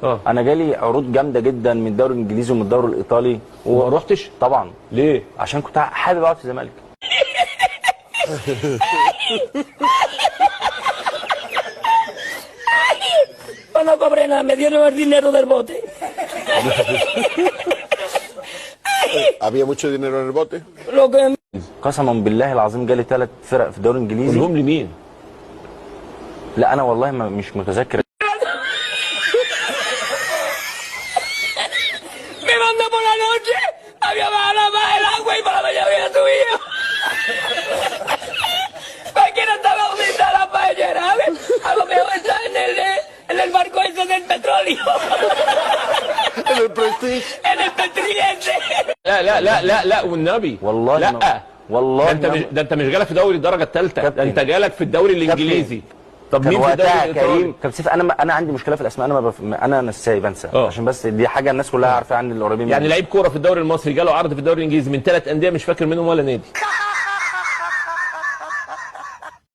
انا جالي عروض جامده جدا من الدوري الانجليزي ومن الدوري الايطالي وما رحتش طبعا. ليه؟ عشان كنت حابب اقعد في الزمالك. No cobré nada, me dieron el dinero del bote. ¿Había mucho dinero en el bote? Lo que قسما بالله العظيم جالي 3 فرق في الدوري الانجليزي. قولهم لمين؟ لا انا والله مش متذكر. me mandó por la noche, había bajado más el agua y por la mañana había subido. Cualquiera estaba unida a la paellera, ¿sabes? A lo mejor está en el barco ese del petróleo. En el Prestige. En el Petrillense. لا لا لا لا لا والنبي والله لا والله ده انت مش جالك في دوري الدرجه الثالثه، ده انت جالك في الدوري الانجليزي. طب كان مين في الدوري وقتها الايطالي؟ كريم كان سيف. انا عندي مشكله في الاسماء، انا نساي بنسى. عشان بس دي حاجه الناس كلها عارفه عني، اللي قريبين يعني لعيب كوره في الدوري المصري جاله عرض في الدوري الانجليزي من 3 انديه مش فاكر منهم ولا نادي.